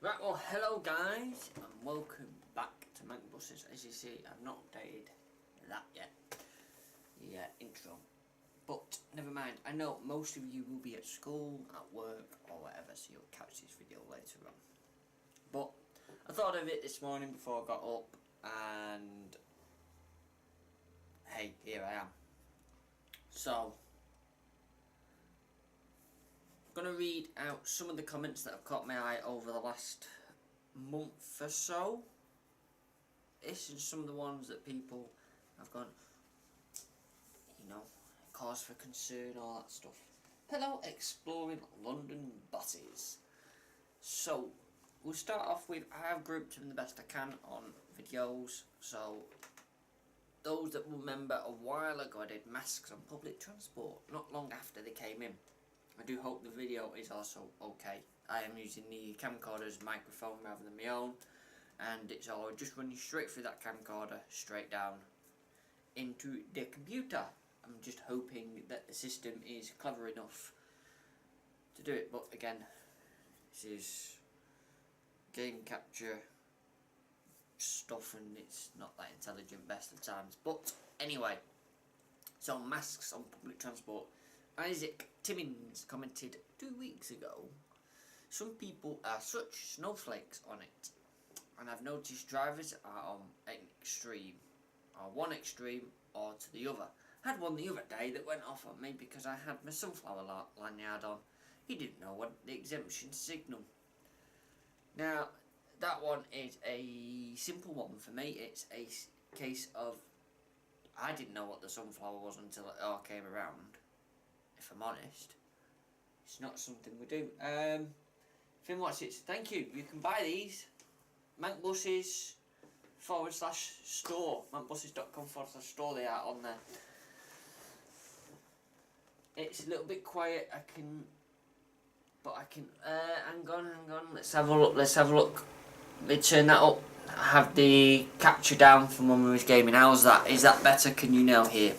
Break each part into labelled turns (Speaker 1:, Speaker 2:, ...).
Speaker 1: Right, well, hello guys, and welcome back to Mancbuses. As you see, I've not updated that yet, the intro. But never mind, I know most of you will be at school, at work, or whatever, so you'll catch this video later on. But I thought of it this morning before I got up, and hey, here I am. So, I'm going to read out some of the comments that have caught my eye over the last month or so. This is some of the ones that people have gone, cause for concern, all that stuff. Hello, exploring London buses. So, we'll start off with, I have grouped them the best I can on videos. So, those that will remember a while ago I did masks on public transport, not long after they came in. I do hope the video is also okay. I am using the camcorder's microphone rather than my own, and it's all just running straight through that camcorder, straight down into the computer. I'm just hoping that the system is clever enough to do it, but again, this is game capture stuff and it's not that intelligent best of times. But anyway, so masks on public transport. Isaac Timmins commented 2 weeks ago, some people are such snowflakes on it, and I've noticed drivers are on an extreme, or one extreme or to the other. I had one the other day that went off on me because I had my sunflower lanyard on. He didn't know what the exemption signal. Now, that one is a simple one for me. It's a case of, I didn't know what the sunflower was until it all came around. If I'm honest, it's not something we do. Finn Watts it. Thank you. You can buy these. Mancbuses/store. Mancbuses.com/store. They are on there. It's a little bit quiet. I can. Hang on. Let's have a look. Let me turn that up. I have the capture down from when we was gaming. How's that? Is that better? Can you now hear?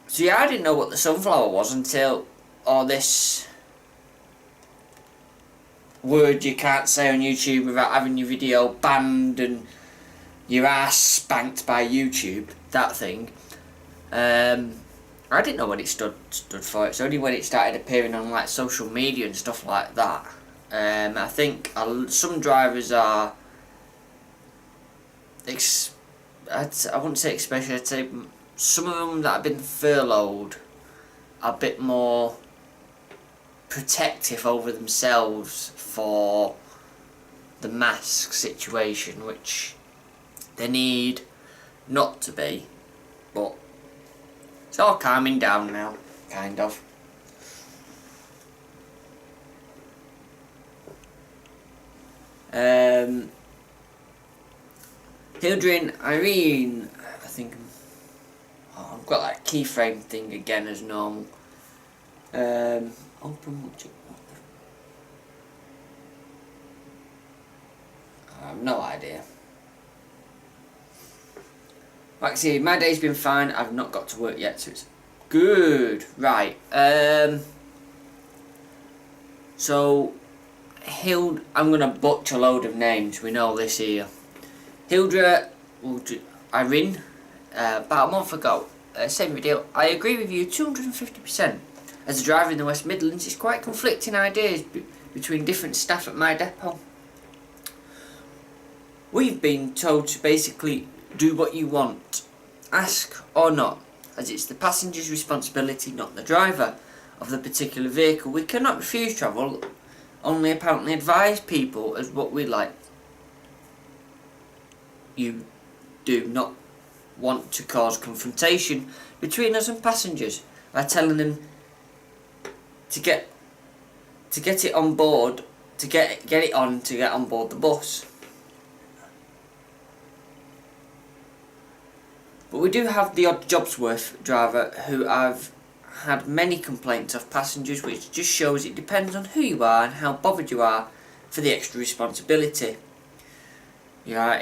Speaker 1: So yeah, I didn't know what the sunflower was until all this word you can't say on YouTube without having your video banned and your ass spanked by YouTube, that thing. I didn't know what it stood for. It's only when it started appearing on like social media and stuff like that. I think some drivers are I wouldn't say especially, I'd say some of them that have been furloughed are a bit more protective over themselves for the mask situation, which they need not to be, but it's all calming down now, kind of. Hildrin Irene, I think. Oh, I've got that keyframe thing again as normal. Open what I have no idea. Maxie, my day's been fine. I've not got to work yet, so it's good. Right. So I'm gonna butcher a load of names. We know this here. Hildra Irene, about a month ago, same video. I agree with you 250%. As a driver in the West Midlands, it's quite conflicting ideas between different staff at my depot. We've been told to basically do what you want, ask or not, as it's the passenger's responsibility, not the driver of the particular vehicle. We cannot refuse travel, only apparently advise people as what we like. You do not want to cause confrontation between us and passengers by telling them to get it on board, to get on board the bus. But we do have the odd Jobsworth driver who have had many complaints of passengers, which just shows it depends on who you are and how bothered you are for the extra responsibility. You are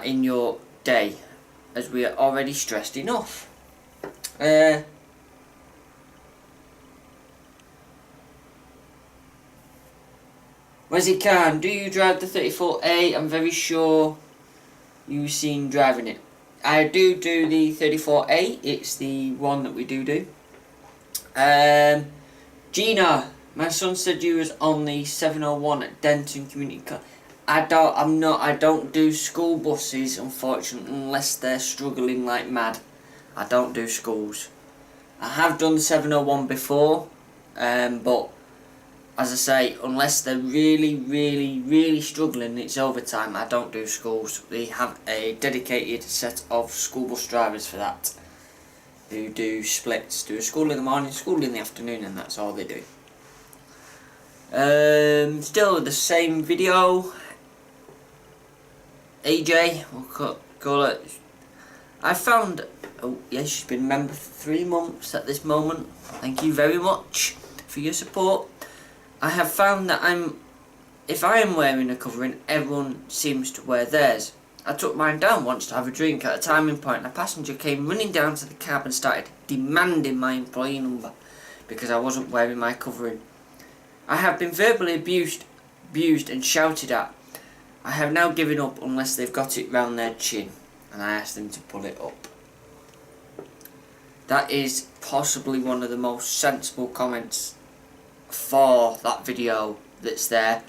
Speaker 1: in your day, as we are already stressed enough. Where's Khan? Do you drive the 34A? I'm very sure you've seen driving it. I do the 34A. It's the one that we do. Gina, my son said you was on the 701 at Denton Community College. I don't do school buses, unfortunately, unless they're struggling like mad. I don't do schools. I have done the 701 before, but as I say, unless they're really struggling, it's overtime, I don't do schools. They have a dedicated set of school bus drivers for that, who do splits, do a school in the morning, school in the afternoon, and that's all they do. Still the same video. AJ, we'll call it. I found, oh yes, she's been a member for 3 months at this moment. Thank you very much for your support. I have found that if I am wearing a covering, everyone seems to wear theirs. I took mine down once to have a drink. At a timing point, a passenger came running down to the cab and started demanding my employee number because I wasn't wearing my covering. I have been verbally abused and shouted at. I have now given up unless they've got it round their chin, and I asked them to pull it up. That is possibly one of the most sensible comments for that video that's there.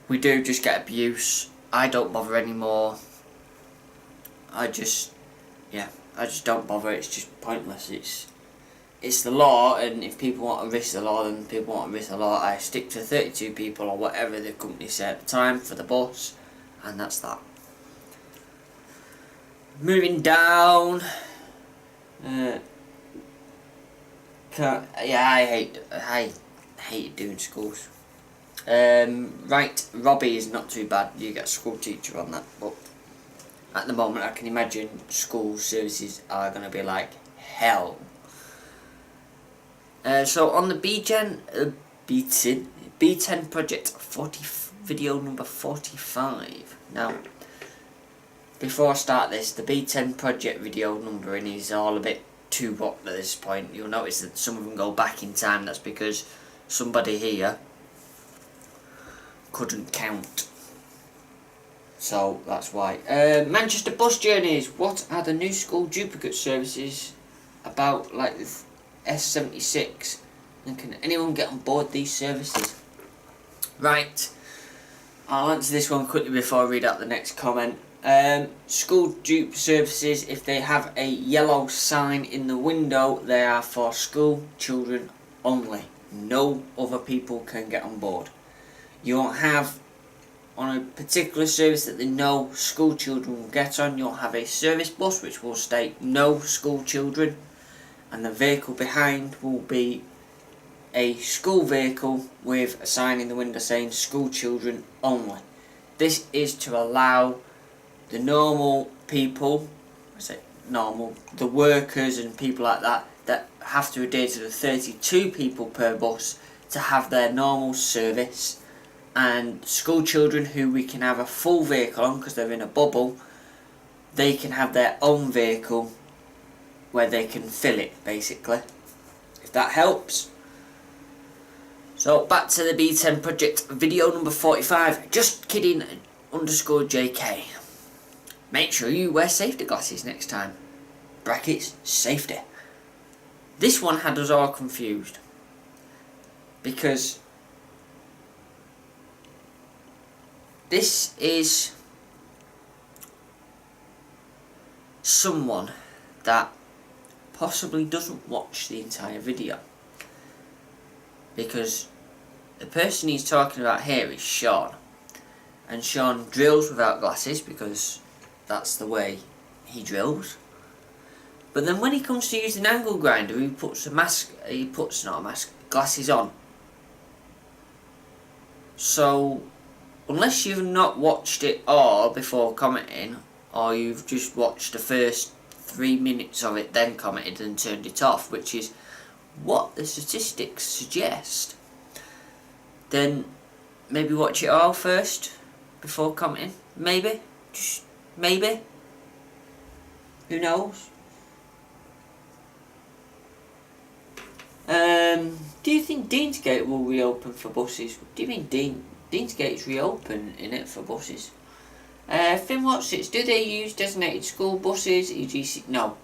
Speaker 1: We do just get abuse. I don't bother anymore. I just don't bother. It's just pointless. It's the law, and if people want to risk the law, then people want to risk the law. I stick to 32 people or whatever the company said at the time for the bus, and that's that. Moving down. I hate doing schools. Right, Robbie is not too bad. You get a school teacher on that, but at the moment I can imagine school services are going to be like hell. So on the B10 project 40 video number 45. Now, before I start this, the B10 project video numbering is all a bit too what at this point. You'll notice that some of them go back in time. That's because somebody here couldn't count. So that's why. Manchester bus journeys. What are the new school duplicate services about, like the S76? And can anyone get on board these services? Right. I'll answer this one quickly before I read out the next comment. School dupe services, if they have a yellow sign in the window, they are for school children only. No other people can get on board. You'll have, on a particular service that the no school children will get on, you'll have a service bus which will state no school children, and the vehicle behind will be a school vehicle with a sign in the window saying school children only. This is to allow the normal people, the workers and people like that have to adhere to the 32 people per bus to have their normal service, and school children who we can have a full vehicle on because they're in a bubble, they can have their own vehicle where they can fill it, basically, if that helps. So back to the B10 project video number 45. Just kidding _JK. Make sure you wear safety glasses next time. Brackets, safety. This one had us all confused because this is someone that possibly doesn't watch the entire video, because the person he's talking about here is Sean, and Sean drills without glasses because that's the way he drills. But then when he comes to use an angle grinder, he puts glasses on. So unless you've not watched it all before commenting, or you've just watched the first 3 minutes of it then commented and turned it off, which is what the statistics suggest, then maybe watch it all first before commenting. Maybe, just maybe, who knows. Do you think Deansgate will reopen for buses? What do you mean Deansgate's reopened in it for buses. Finn Watts, do they use designated school buses? EGC? No.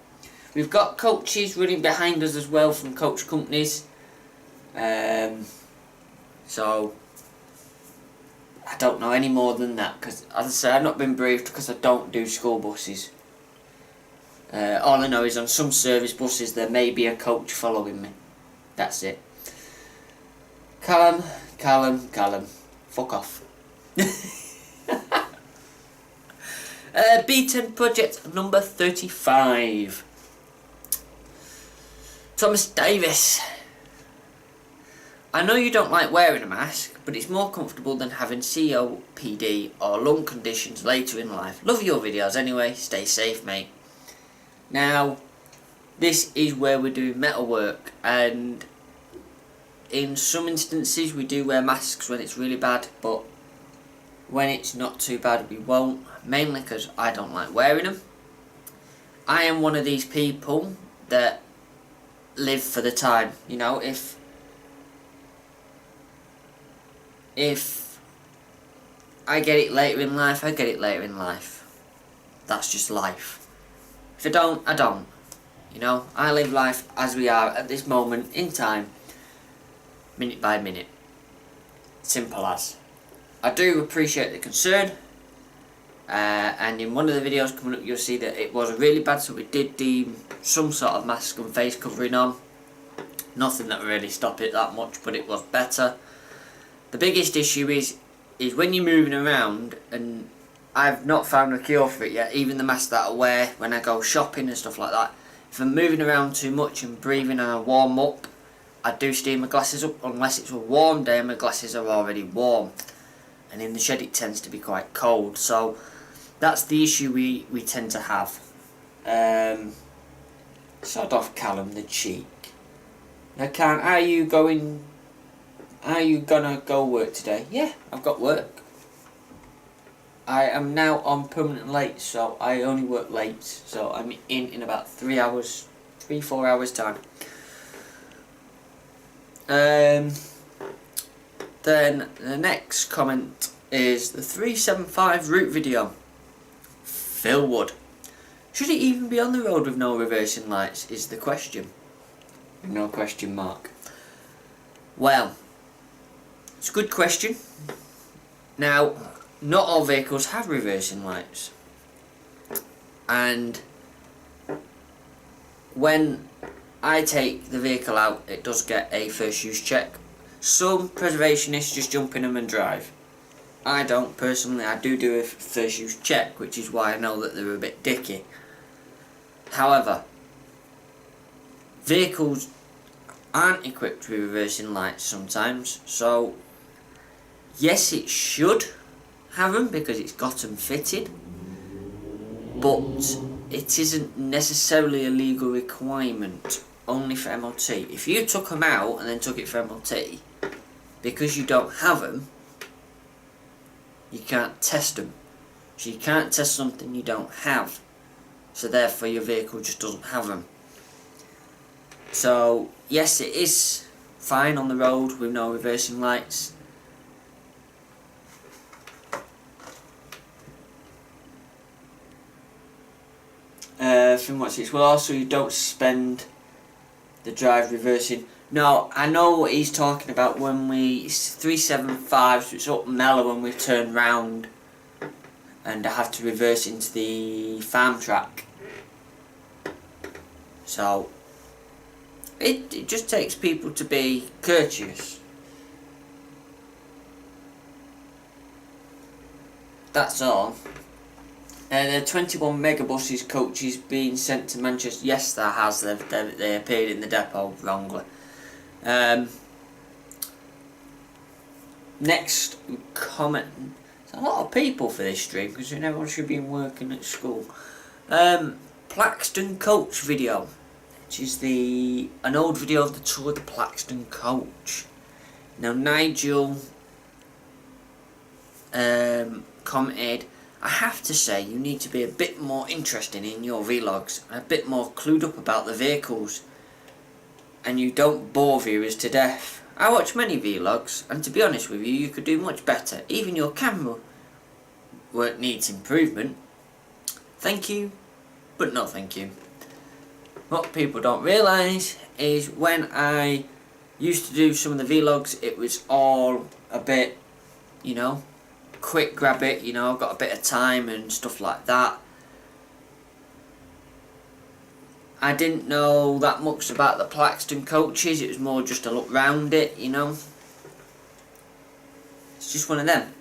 Speaker 1: We've got coaches running behind us as well from coach companies. So I don't know any more than that, because as I say, I've not been briefed because I don't do school buses. All I know is on some service buses there may be a coach following me. That's it. Callum. Fuck off. B10 project number 35. Thomas Davis. I know you don't like wearing a mask, but it's more comfortable than having COPD or lung conditions later in life. Love your videos anyway. Stay safe, mate. Now, this is where we do metal work, and in some instances we do wear masks when it's really bad, but when it's not too bad we won't, mainly because I don't like wearing them. I am one of these people that live for the time, you know. If I get it later in life, I get it later in life. That's just life. If I don't, I don't. You know, I live life as we are at this moment in time, minute by minute. Simple as. I do appreciate the concern, and in one of the videos coming up you'll see that it was really bad, so we did deem some sort of mask and face covering on. Nothing that really stopped it that much, but it was better. The biggest issue is when you're moving around, and I've not found a cure for it yet, even the mask that I wear when I go shopping and stuff like that. If I'm moving around too much and breathing and I warm up, I do steam my glasses up. Unless it's a warm day and my glasses are already warm, and in the shed it tends to be quite cold, so that's the issue we tend to have. Sod off, Callum, the cheek. Now, Callum, are you gonna go work today? Yeah, I've got work. I am now on permanent late, so I only work late, so I'm in about 3 hours, 3-4 hours time. Then the next comment is the 375 route video. Phil Wood. Should it even be on the road with no reversing lights is the question. No question mark. Well, it's a good question. Now, not all vehicles have reversing lights, and when I take the vehicle out it does get a first use check. Some preservationists just jump in them and drive. I don't personally. I do a first use check, which is why I know that they're a bit dicky. However, vehicles aren't equipped with reversing lights sometimes, so yes, it should have them because it's got them fitted, but it isn't necessarily a legal requirement, only for MOT. If you took them out and then took it for MOT, because you don't have them, you can't test them. So you can't test something you don't have, so therefore your vehicle just doesn't have them. So yes, it is fine on the road with no reversing lights. From what's it? Well, also you don't spend the drive reversing. No, I know what he's talking about when it's 375, so it's up mellow when we turn round and I have to reverse into the farm track. So it just takes people to be courteous. That's all. There are 21 megabuses coaches being sent to Manchester. Yes, there has. They appeared in the depot wrongly. Next comment. There's a lot of people for this stream because everyone should be working at school. Plaxton coach video, which is an old video of the tour of the Plaxton coach. Now Nigel commented, I have to say you need to be a bit more interested in your vlogs, a bit more clued up about the vehicles, and you don't bore viewers to death. I watch many vlogs, and to be honest with you, you could do much better. Even your camera work needs improvement. Thank you, but no thank you. What people don't realise is when I used to do some of the vlogs, it was all a bit, you know, quick grab it, you know, I've got a bit of time and stuff like that. I didn't know that much about the Plaxton coaches, it was more just a look round it, you know. It's just one of them.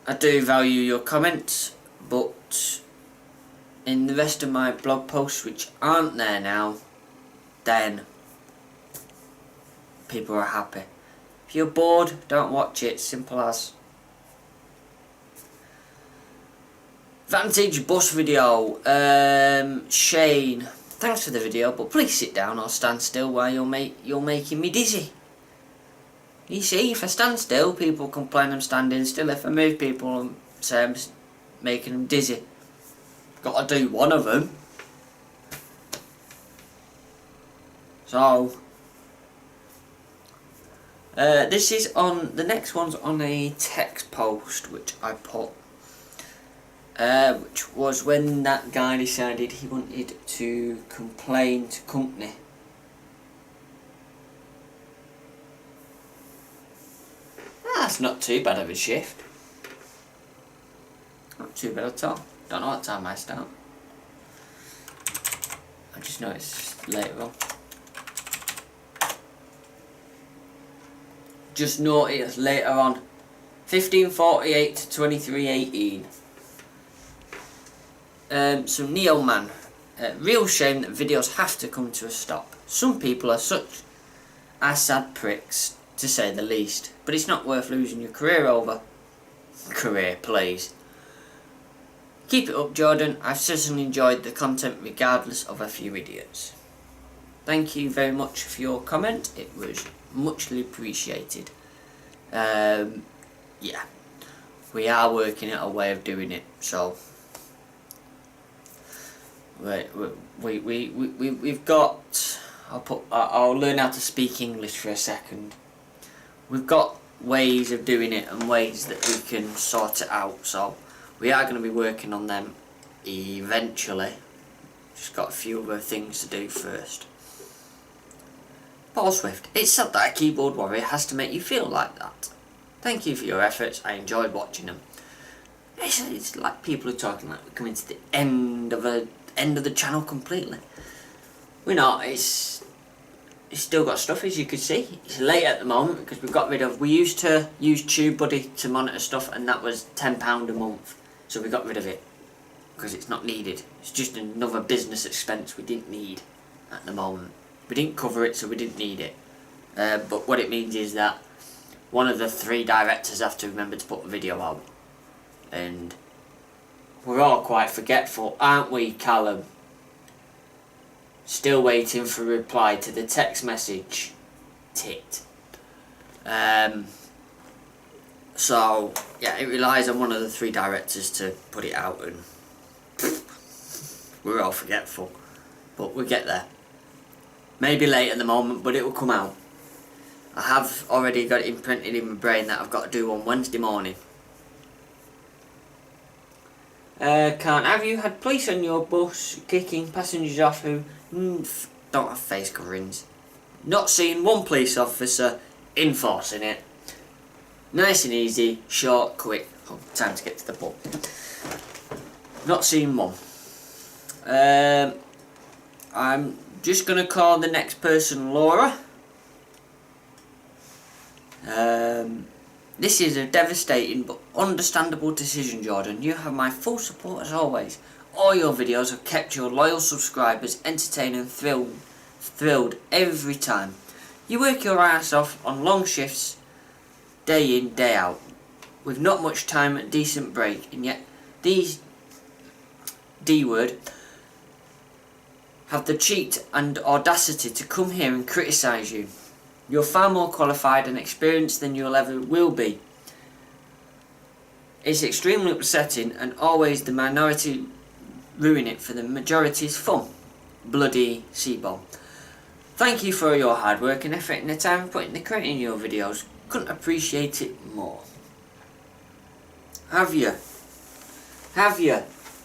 Speaker 1: I do value your comments, but in the rest of my blog posts which aren't there now, then people are happy. If you're bored, don't watch it, simple as. Vantage bus video. Shane, thanks for the video, but please sit down or stand still while you're making me dizzy. You see, if I stand still, people complain I'm standing still. If I move, people say I'm making them dizzy. Got to do one of them. So, this is on, the next one's on a text post which I put. Which was when that guy decided he wanted to complain to company. That's not too bad of a shift. Not too bad at all. Don't know what time I start. I just know it's later on. Just noticed later on. 15:48 to 23:18. So Neo Man, real shame that videos have to come to a stop. Some people are sad pricks, to say the least, but it's not worth losing your career over. Career, please. Keep it up, Jordan. I've certainly enjoyed the content regardless of a few idiots. Thank you very much for your comment. It was muchly appreciated. Yeah, we are working out a way of doing it, so we've got, I'll learn how to speak English for a second. We've got ways of doing it and ways that we can sort it out, so we are going to be working on them eventually. Just got a few other things to do first. Paul Swift, it's sad that a keyboard warrior has to make you feel like that. Thank you for your efforts, I enjoyed watching them. It's like people are talking like we're coming to the end of the channel completely. We're not, it's still got stuff, as you can see. It's late at the moment because we've got rid of, we used to use TubeBuddy to monitor stuff and that was £10 a month, so we got rid of it because it's not needed. It's just another business expense we didn't need at the moment. We didn't cover it, so we didn't need it. But what it means is that one of the 3 directors have to remember to put a video out. And we're all quite forgetful, aren't we, Callum? Still waiting for a reply to the text message. Tit. So, yeah, it relies on one of the 3 directors to put it out, and we're all forgetful. But we'll get there. Maybe late at the moment, but it will come out. I have already got it imprinted in my brain that I've got to do on Wednesday morning. Can't have you had police on your bus kicking passengers off who don't have face coverings? Not seen one police officer enforcing it. Nice and easy, short, quick. Oh, time to get to the pub. Not seen one. I'm just going to call the next person Laura. This is a devastating but understandable decision, Jordan. You have my full support as always. All your videos have kept your loyal subscribers entertained and thrilled every time. You work your ass off on long shifts, day in, day out, with not much time and decent break, and yet these D-word have the cheat and audacity to come here and criticise you. You're far more qualified and experienced than you'll ever will be. It's extremely upsetting and always the minority ruin it for the majority's fun. Bloody C-bomb. Thank you for your hard work and effort and the time you put into creating your videos. Couldn't appreciate it more. Have you? Have you?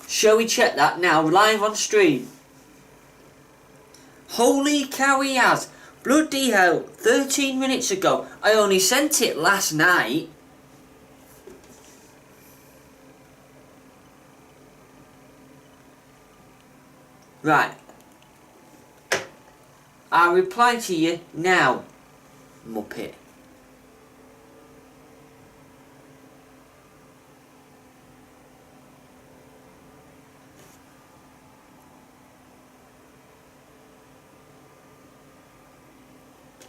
Speaker 1: Shall we check that now, live on stream? Holy cow, he has! Bloody hell, 13 minutes ago. I only sent it last night. Right. I'll reply to you now, Muppet.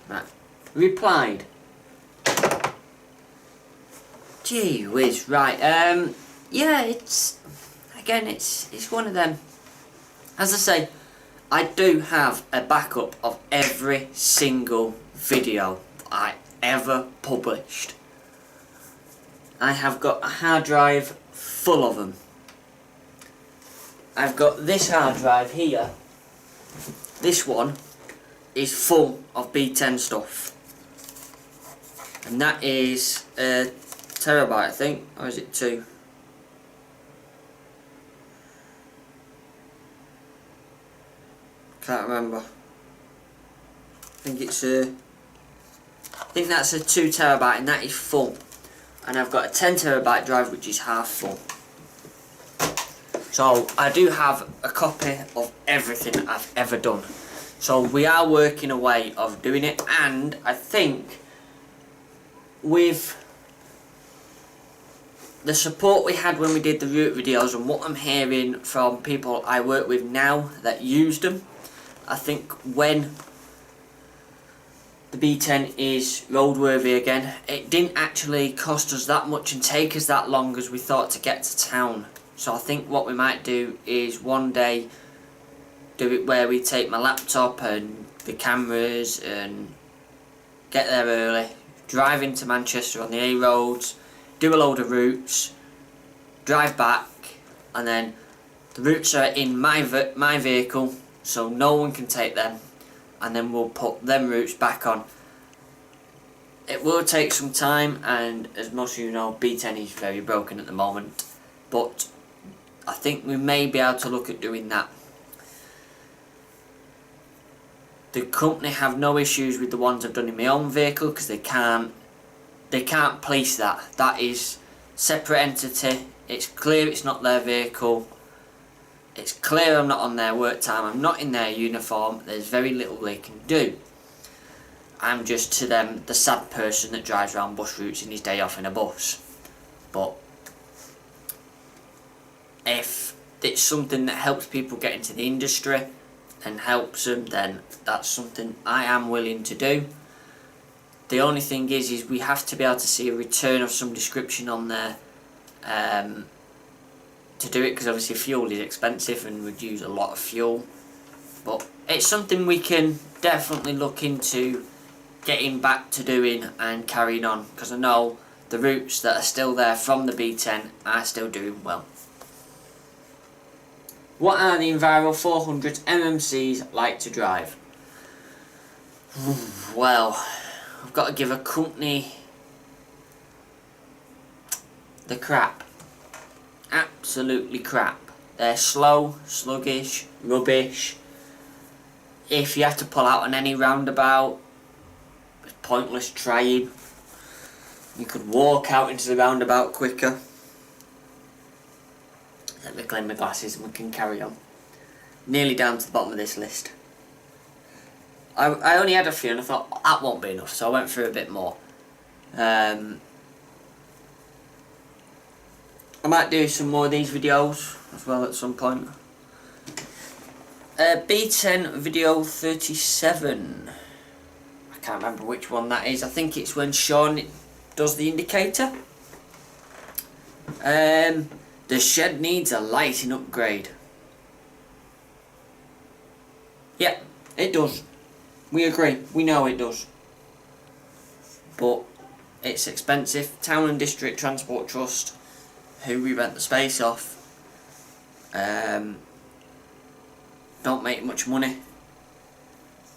Speaker 1: Right. Replied. Gee whiz, right. Yeah, it's one of them. As I say, I do have a backup of every single video I ever published. I have got a hard drive full of them. I've got this hard drive here. This one is full of B10 stuff. And that is a terabyte, I think. Or is it 2? Can't remember. I think that's a 2 terabyte, and that is full. And I've got a 10 terabyte drive which is half full. So I do have a copy of everything I've ever done. So we are working a way of doing it, and I think with the support we had when we did the route videos and what I'm hearing from people I work with now that used them, I think when the B10 is roadworthy again, it didn't actually cost us that much and take us that long as we thought to get to town. So I think what we might do is one day do it where we take my laptop and the cameras and get there early, drive into Manchester on the A roads, do a load of routes, drive back, and then the routes are in my vehicle, so no one can take them, and then we'll put them routes back on. It will take some time, and as most of you know, B10 is very broken at the moment, but I think we may be able to look at doing that. The company have no issues with the ones I've done in my own vehicle because they can't police that. That is separate entity. It's clear it's not their vehicle. It's clear I'm not on their work time. I'm not in their uniform. There's very little they can do. I'm just to them the sad person that drives around bus routes in his day off in a bus. But if it's something that helps people get into the industry and helps them, then that's something I am willing to do. The only thing is we have to be able to see a return of some description on there to do it, because obviously fuel is expensive and would use a lot of fuel. But it's something we can definitely look into getting back to doing and carrying on, because I know the routes that are still there from the B10 are still doing well. What are the Enviro 400 MMCs like to drive? Well, I've got to give a company the crap. Absolutely crap. They're slow, sluggish, rubbish. If you have to pull out on any roundabout, it's pointless trying. You could walk out into the roundabout quicker. Let me clean my glasses and we can carry on. Nearly down to the bottom of this list. I only had a few and I thought that won't be enough, so I went through a bit more. I might do some more of these videos as well at some point. B10 video 37. I can't remember which one that is. I think it's when Sean does the indicator. The shed needs a lighting upgrade. Yeah, it does. We agree. We know it does. But it's expensive. Town and District Transport Trust, who we rent the space off, don't make much money.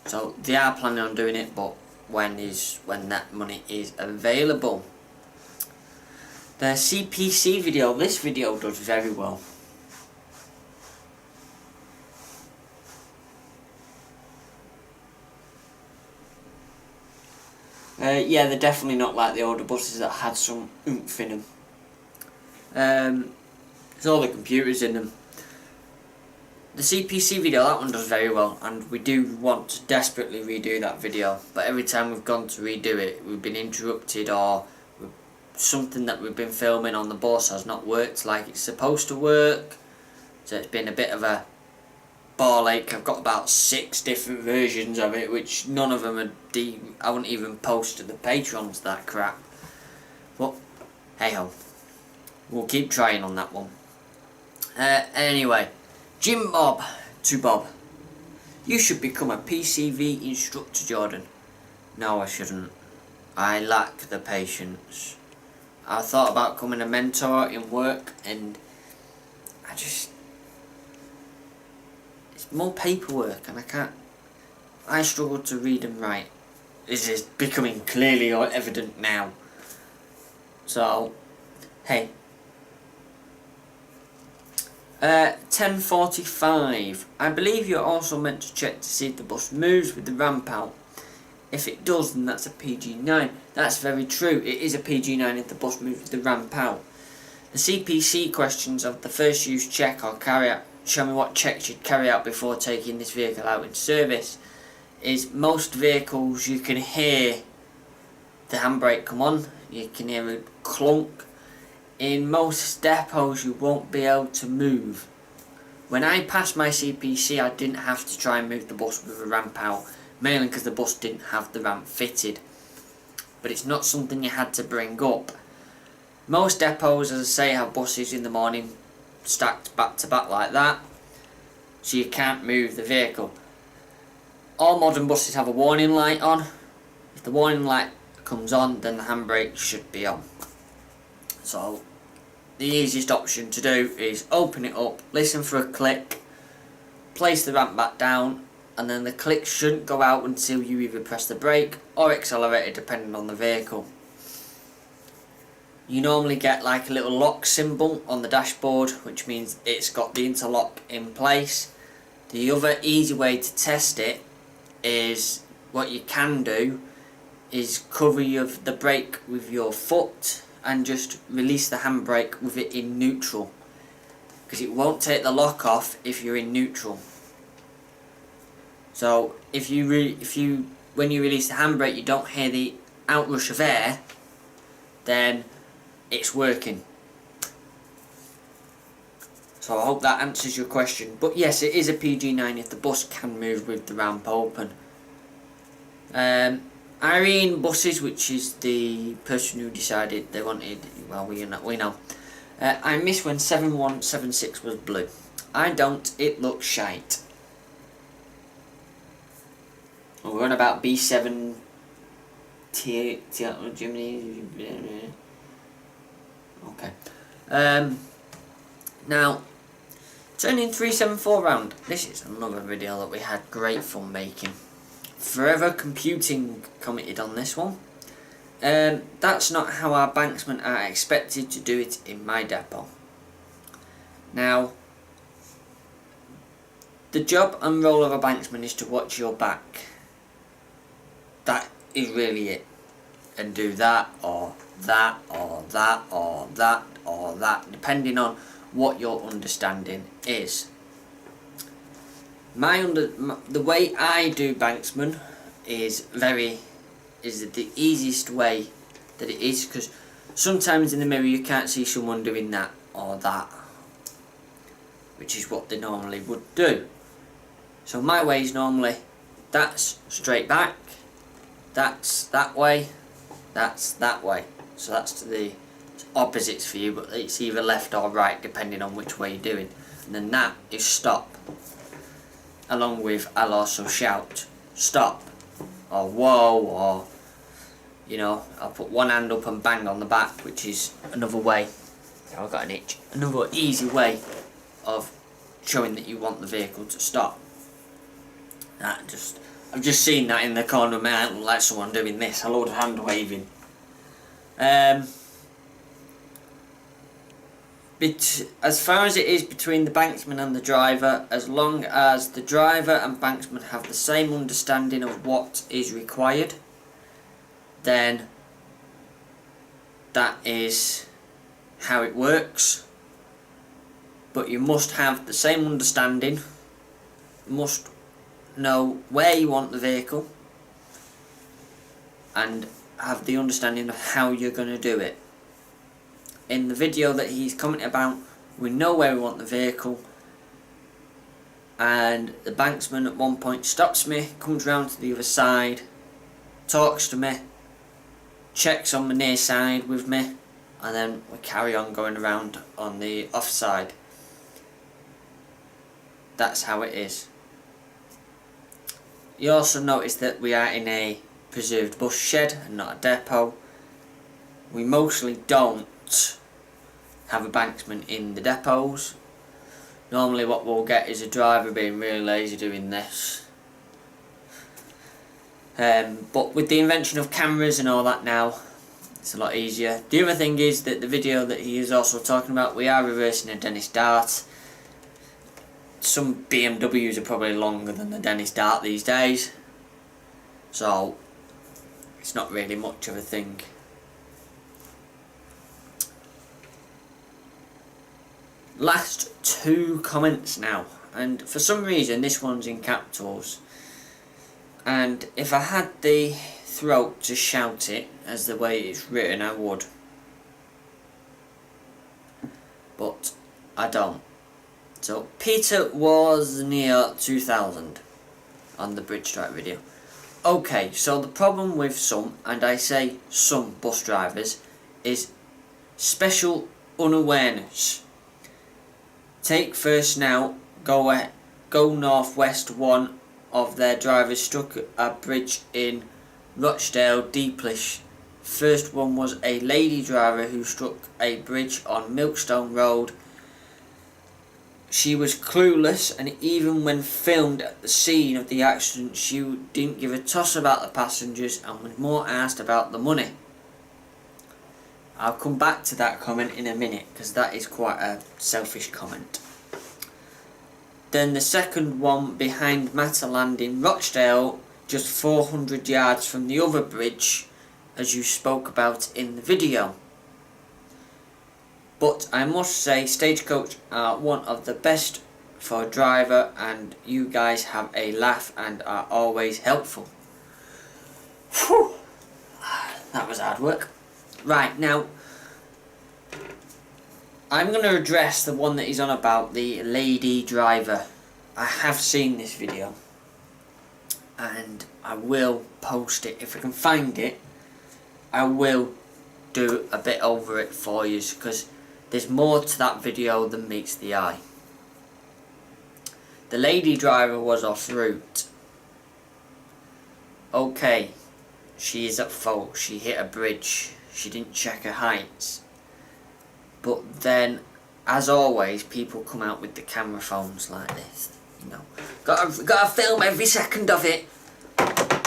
Speaker 1: So they are planning on doing it, but when that money is available. The CPC video, this video does very well. Yeah, they're definitely not like the older buses that had some oomph in them. There's all the computers in them. The CPC video, that one does very well, and we do want to desperately redo that video, but every time we've gone to redo it, we've been interrupted, or something that we've been filming on the bus has not worked like it's supposed to work. So it's been a bit of a ball ache. I've got about 6 different versions of it, which none of them are I wouldn't even post to the patrons, that crap. But hey ho, we'll keep trying on that one. Anyway, Jim Bob to Bob. You should become a PCV instructor, Jordan. No, I shouldn't. I lack the patience. I thought about becoming a mentor in work, and it's more paperwork, and I struggle to read and write. This is becoming clearly or evident now. So, hey. 10:45. I believe you're also meant to check to see if the bus moves with the ramp out. If it does, then that's a PG9. That's very true. It is a PG9 if the bus moves with the ramp out. The CPC questions of the first use check or carry out, show me what checks you'd carry out before taking this vehicle out in service, is most vehicles you can hear the handbrake come on, you can hear a clunk. In most depots you won't be able to move. When I passed my CPC, I didn't have to try and move the bus with a ramp out, mainly because the bus didn't have the ramp fitted. But it's not something you had to bring up. Most depots, as I say, have buses in the morning stacked back to back like that, so you can't move the vehicle. All modern buses have a warning light on. If the warning light comes on, then the handbrake should be on. So the easiest option to do is open it up, listen for a click, place the ramp back down, and then the click shouldn't go out until you either press the brake or accelerate it, depending on the vehicle. You normally get like a little lock symbol on the dashboard, which means it's got the interlock in place. The other easy way to test it is, what you can do is cover the brake with your foot and just release the handbrake with it in neutral, because it won't take the lock off if you're in neutral. So when you release the handbrake you don't hear the outrush of air, then it's working. So I hope that answers your question. But yes, it is a PG9 if the bus can move with the ramp open. Irene Buses, which is the person who decided they wanted, well, we know. I miss when 7176 was blue. I don't, it looks shite. We're on about B7 Germany. Okay. Now, turning 374 round. This is another video that we had great fun making. Forever Computing commented on this one. That's not how our banksmen are expected to do it in my depot. Now, the job and role of a banksman is to watch your back. That is really it. And do that, or that, or that, or that, or that, depending on what your understanding is. The way I do banksman is the easiest way that it is, because sometimes in the mirror you can't see someone doing that or that, which is what they normally would do. So my way is normally, that's straight back, that's that way, that's that way. So that's to the opposites for you, but it's either left or right depending on which way you're doing. And then that is stop. Along with, I'll also shout stop, or whoa, or I'll put one hand up and bang on the back, which is another way. I've got an itch. Another easy way of showing that you want the vehicle to stop. That just I've just seen that in the corner of my eye, like someone doing this, a load of hand waving. As far as it is between the banksman and the driver, as long as the driver and banksman have the same understanding of what is required, then that is how it works. But you must have the same understanding, must know where you want the vehicle, and have the understanding of how you're going to do it. In the video that he's commenting about, we know where we want the vehicle, and the banksman at one point stops me, comes round to the other side, talks to me, checks on the near side with me, and then we carry on going around on the off side. That's how it is. You also notice that we are in a preserved bus shed and not a depot. We mostly don't have a banksman in the depots. Normally what we'll get is a driver being really lazy doing this. But with the invention of cameras and all that now, it's a lot easier. The other thing is that the video that he is also talking about, we are reversing a Dennis Dart. Some BMWs are probably longer than the Dennis Dart these days, so it's not really much of a thing. Last two comments now, and for some reason this one's in capitals, and if I had the throat to shout it as the way it's written I would, but I don't. So Peter was near 2000 on the Bridge Strike video. Okay, so the problem with some, and I say some bus drivers, is special unawareness. Take first now, go northwest, one of their drivers struck a bridge in Rochdale, Deeplish. First one was a lady driver who struck a bridge on Milkstone Road. She was clueless, and even when filmed at the scene of the accident, she didn't give a toss about the passengers and was more asked about the money. I'll come back to that comment in a minute, because that is quite a selfish comment. Then the second one behind Mataland in Rochdale, just 400 yards from the other bridge, as you spoke about in the video. But I must say, Stagecoach are one of the best for a driver, and you guys have a laugh and are always helpful. Whew. That was hard work. Right, now I'm going to address the one that he's on about, the lady driver. I have seen this video, and I will post it. If I can find it, I will do a bit over it for you, because there's more to that video than meets the eye. The lady driver was off route. Okay, she is at fault. She hit a bridge. She didn't check her heights. But then, as always, people come out with the camera phones like this. You know, gotta film every second of it.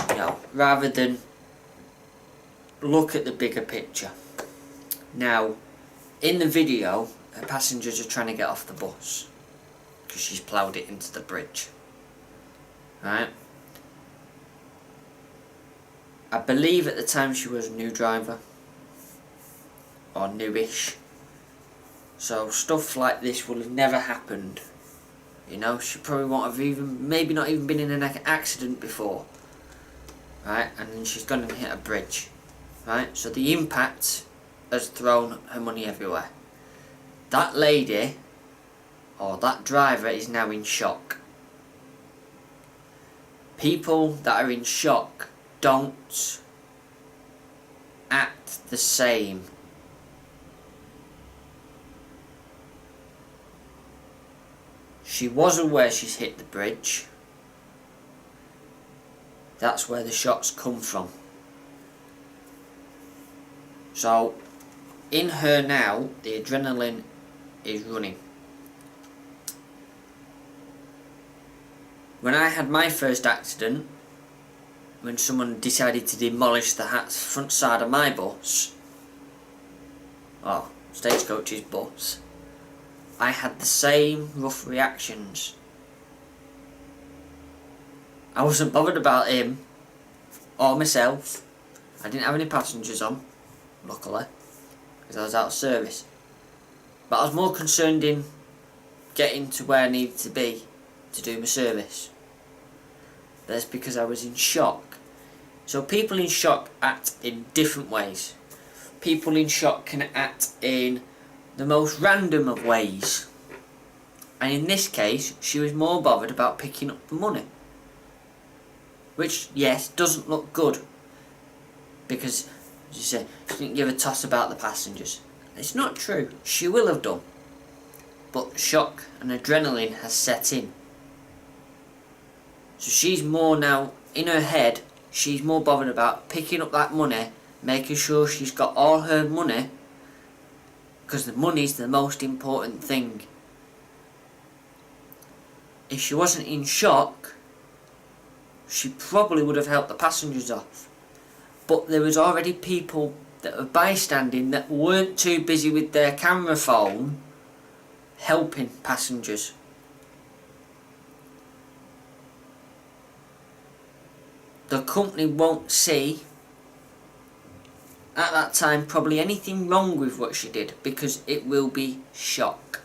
Speaker 1: You know, rather than look at the bigger picture. Now, in the video, her passengers are trying to get off the bus because she's ploughed it into the bridge. Right? I believe at the time she was a new driver, or newish. So stuff like this will have never happened. You know, she probably won't have maybe not even been in an accident before. Right? And then she's gone and hit a bridge. Right? So the impact has thrown her money everywhere. That lady, or that driver, is now in shock. People that are in shock don't act the same. She was aware she's hit the bridge. That's where the shots come from. So, in her now, the adrenaline is running. When I had my first accident, when someone decided to demolish the front side of my bus, or Stagecoach's bus, I had the same rough reactions. I wasn't bothered about him or myself. I didn't have any passengers on, luckily, because I was out of service. But I was more concerned in getting to where I needed to be to do my service. That's because I was in shock. So people in shock act in different ways. People in shock can act in the most random of ways. And in this case, she was more bothered about picking up the money. Which, yes, doesn't look good. Because, as you say, she didn't give a toss about the passengers. It's not true. She will have done. But shock and adrenaline has set in. So she's more now, in her head, she's more bothered about picking up that money, making sure she's got all her money, because the money's the most important thing. If she wasn't in shock, she probably would have helped the passengers off. But there was already people that were bystanding that weren't too busy with their camera phone helping passengers. The company won't see at that time probably anything wrong with what she did, because it will be shock.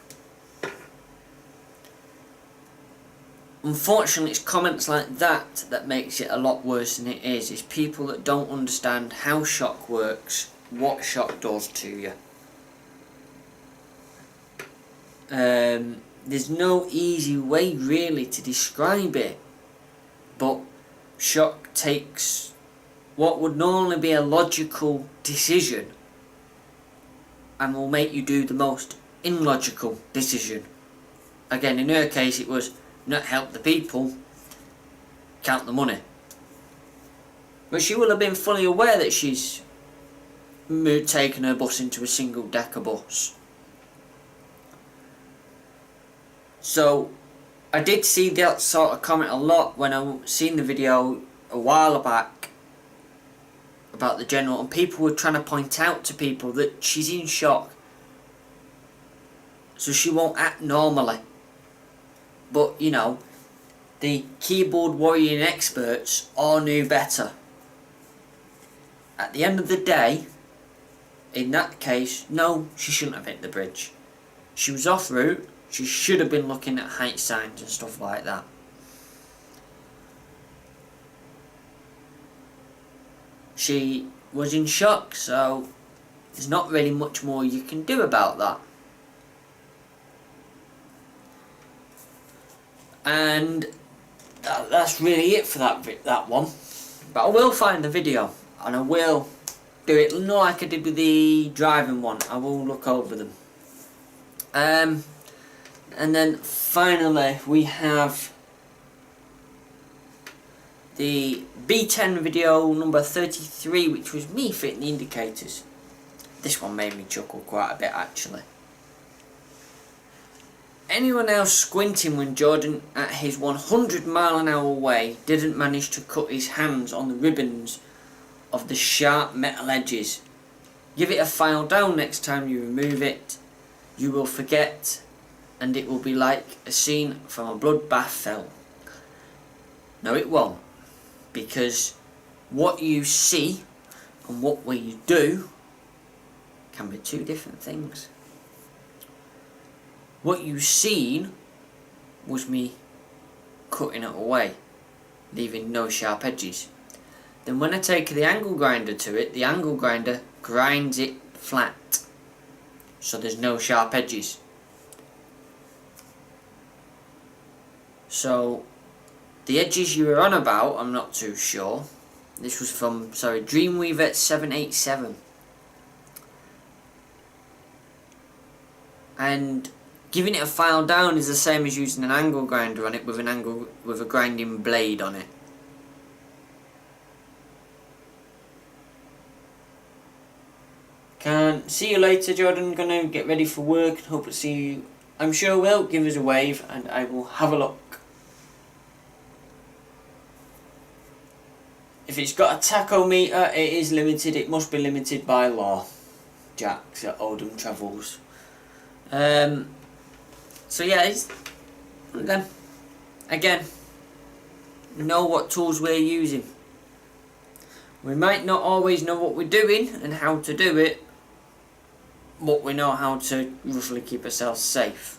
Speaker 1: Unfortunately, it's comments like that that makes it a lot worse than it is. It's people that don't understand how shock works, what shock does to you. There's no easy way really to describe it, but shock takes what would normally be a logical decision and will make you do the most illogical decision. Again, in her case, it was not help the people, count the money. But she will have been fully aware that she's taken her bus into a single decker bus. So I did see that sort of comment a lot when I seen the video a while back about the General, and people were trying to point out to people that she's in shock, so she won't act normally. But, you know, the keyboard warrior experts all knew better. At the end of the day, in that case, no, she shouldn't have hit the bridge. She was off route. She should have been looking at height signs and stuff like that. She was in shock, so there's not really much more you can do about that. And that's really it for that one. But I will find the video and I will do it not like I did with the driving one. I will look over them. And then finally we have the B10 video number 33, which was me fitting the indicators. This one made me chuckle quite a bit actually. Anyone else squinting when Jordan, at his 100-mile-an-hour way, didn't manage to cut his hands on the ribbons of the sharp metal edges? Give it a file down next time you remove it. You will forget, and it will be like a scene from a bloodbath film. No, it won't, because what you see and what we do can be two different things. What you seen was me cutting it away, leaving no sharp edges. Then when I take the angle grinder to it, the angle grinder grinds it flat, so there's no sharp edges. So the edges you were on about, I'm not too sure. This was from, Dreamweaver 787. And giving it a file down is the same as using an angle grinder on it with a grinding blade on it. Can see you later, Jordan. Gonna get ready for work and hope to see you. I'm sure will. Give us a wave and I will have a look. If it's got a tachometer, it is limited. It must be limited by law. Jacks at Oldham Travels. So yeah, it's one of them. Again, we know what tools we're using. We might not always know what we're doing and how to do it, but we know how to roughly keep ourselves safe.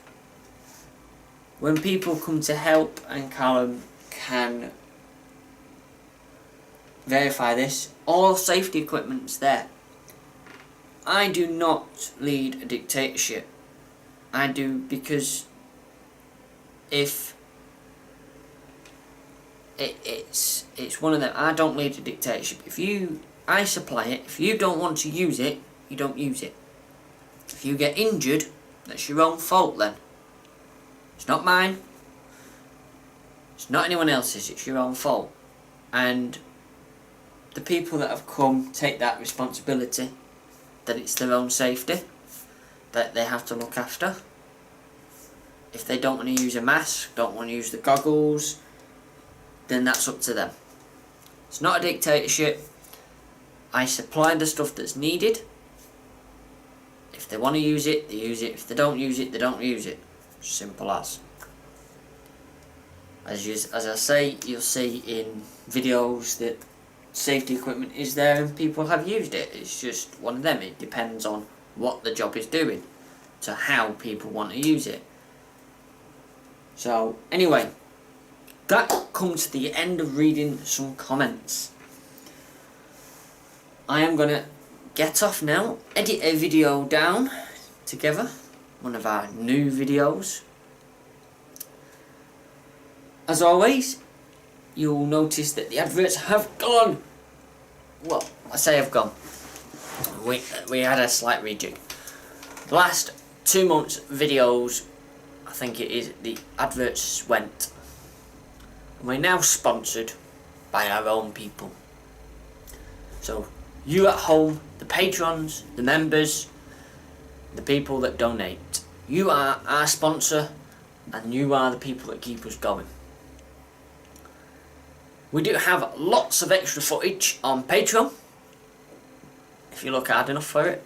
Speaker 1: When people come to help, and Callum can verify this, all safety equipment's there. I do not lead a dictatorship. I do because if it's one of them. I don't lead a dictatorship. I supply it. If you don't want to use it, you don't use it. If you get injured, that's your own fault then. It's not mine. It's not anyone else's. It's your own fault. And the people that have come take that responsibility, that it's their own safety, that they have to look after. If they don't want to use a mask, don't want to use the goggles, then that's up to them. It's not a dictatorship. I supply the stuff that's needed. If they want to use it, they use it. If they don't use it, they don't use it. Simple as. As I say, you'll see in videos that safety equipment is there and people have used it. It's just one of them. It depends on what the job is doing to how people want to use it. So anyway, that comes to the end of reading some comments. I am going to get off now, edit a video down together, one of our new videos. As always, you'll notice that the adverts have gone. Well, I say have gone. We had a slight rejig. The last 2 months videos, I think it is, the adverts went. And we're now sponsored by our own people. So you at home, the patrons, the members, the people that donate, you are our sponsor and you are the people that keep us going. We do have lots of extra footage on Patreon, if you look hard enough for it.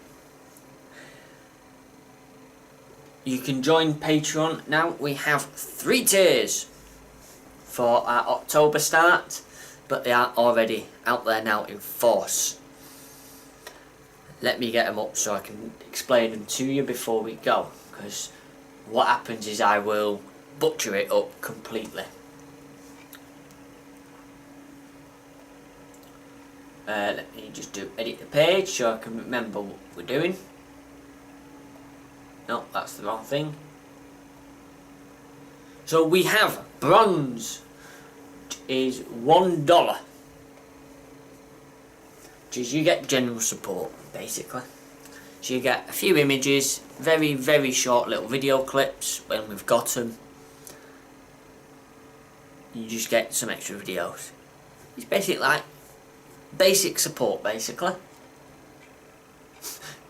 Speaker 1: You can join Patreon now. We have 3 tiers for our October start, but they are already out there now in force. Let me get them up so I can explain them to you before we go, because what happens is I will butcher it up completely. Let me just edit the page so I can remember what we're doing. No, that's the wrong thing. So we have bronze, which is $1. Which is you get general support, basically. So you get a few images, very, very short little video clips when we've got them. You just get some extra videos. It's basically like basic support, basically.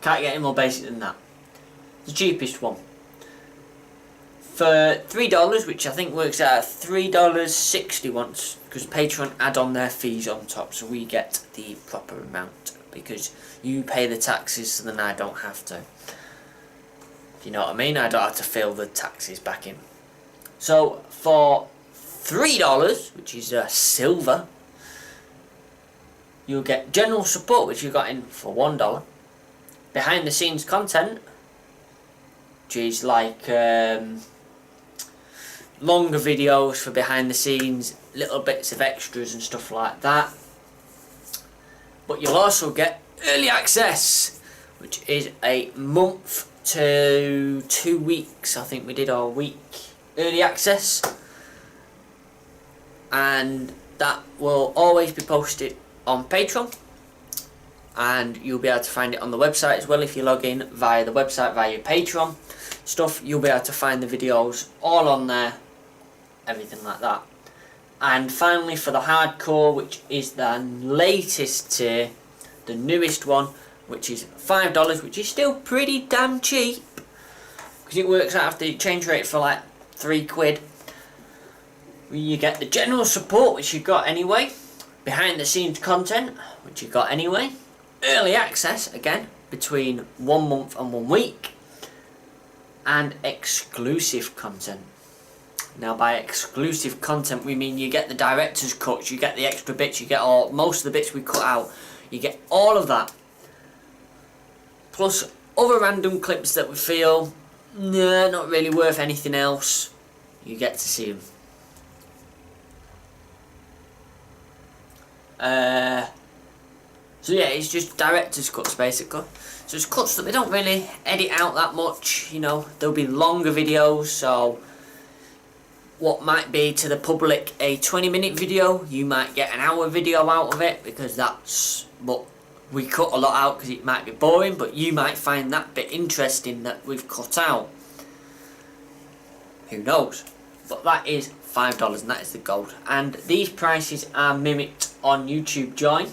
Speaker 1: Can't get any more basic than that. The cheapest one. For $3, which I think works out at $3.60 once, because Patreon add on their fees on top, so we get the proper amount, because you pay the taxes, so then I don't have to. If you know what I mean, I don't have to fill the taxes back in. So for $3, which is silver, you'll get general support, which you got in for $1. Behind the scenes content, which is like longer videos for behind the scenes, little bits of extras and stuff like that. But you'll also get early access, which is a month to 2 weeks. I think we did our week early access, and that will always be posted on Patreon, and you'll be able to find it on the website as well. If you log in via the website, via your Patreon stuff, you'll be able to find the videos all on there, everything like that. And finally, for the hardcore, which is the latest tier, the newest one, which is $5, which is still pretty damn cheap, because it works out after the exchange rate for like £3. You get the general support, which you got anyway. behind the scenes content, which you got anyway, early access again between 1 month and 1 week, and exclusive content. Now by exclusive content we mean you get the director's cuts, you get the extra bits, you get most of the bits we cut out, you get all of that, plus other random clips that we feel nah, not really worth anything else. You get to see them. So yeah, it's just director's cuts basically. So it's cuts that we don't really edit out that much, you know. There'll be longer videos, so what might be to the public a 20-minute video, you might get an hour video out of it, because that's what we cut a lot out because it might be boring, but you might find that bit interesting that we've cut out. Who knows? But that is $5 and that is the gold. And these prices are mimicked on YouTube Join.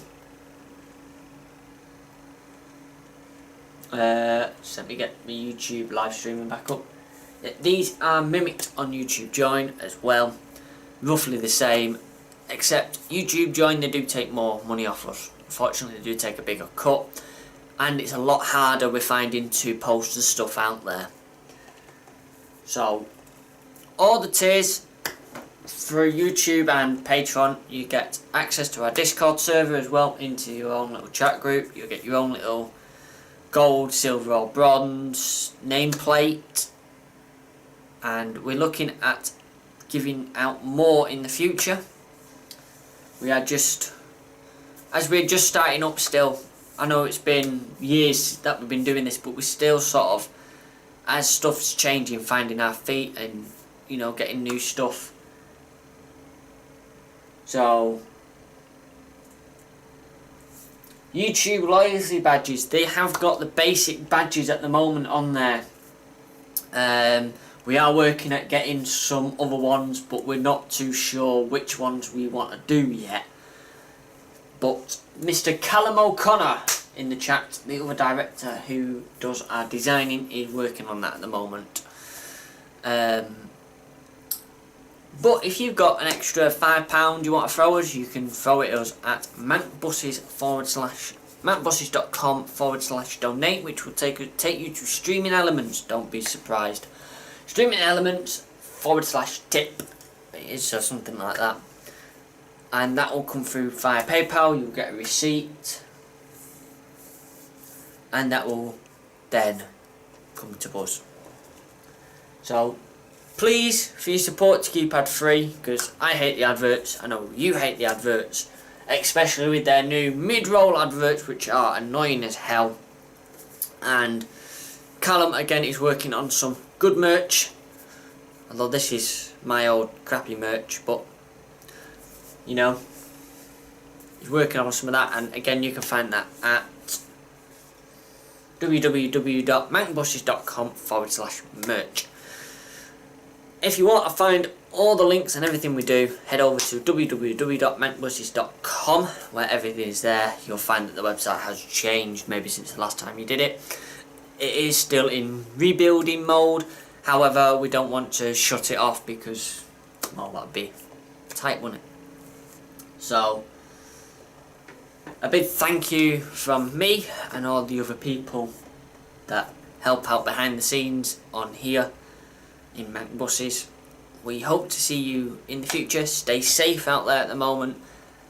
Speaker 1: Just let me get my YouTube live streaming back up. Yeah, these are mimicked on YouTube Join as well. Roughly the same, except YouTube Join, they do take more money off us. Unfortunately, they do take a bigger cut, and it's a lot harder we're finding to post the stuff out there. So all the tiers through YouTube and Patreon, you get access to our Discord server as well, into your own little chat group. You'll get your own little gold, silver or bronze nameplate, and we're looking at giving out more in the future. We are just, as we're just starting up still, I know it's been years that we've been doing this, but we're still sort of, as stuff's changing, finding our feet and, you know, getting new stuff. So YouTube loyalty badges, they have got the basic badges at the moment on there. We are working at getting some other ones, but we're not too sure which ones we want to do yet. But Mr. Callum O'Connor in the chat, the other director who does our designing, is working on that at the moment. But if you've got an extra £5 you want to throw us, you can throw it us at mancbuses.com/donate, which will take you to Streaming Elements. Don't be surprised. Streaming Elements /tip. It is or something like that. And that will come through via PayPal. You'll get a receipt, and that will then come to us. So please, for your support to keep ad free, because I hate the adverts. I know you hate the adverts, especially with their new mid-roll adverts, which are annoying as hell. And Callum again is working on some good merch, although this is my old crappy merch, but you know, he's working on some of that. And again, you can find that at www.mancbuses.com/merch. If you want to find all the links and everything we do, head over to www.mancbuses.com, where everything is there. You'll find that the website has changed maybe since the last time you did it. It is still in rebuilding mode. However, we don't want to shut it off because, well, that'd be tight, wouldn't it? So, a big thank you from me and all the other people that help out behind the scenes on here in Mancbuses. We hope to see you in the future. Stay safe out there at the moment,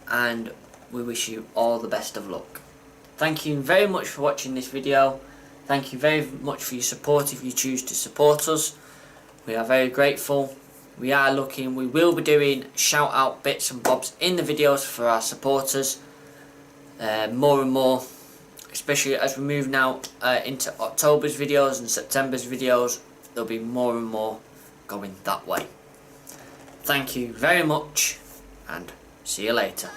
Speaker 1: and we wish you all the best of luck. Thank you very much for watching this video. Thank you very much for your support if you choose to support us. We are very grateful. We will be doing shout out bits and bobs in the videos for our supporters. More and more, especially as we move now into October's videos and September's videos, there'll be more and more going that way. Thank you very much, and see you later.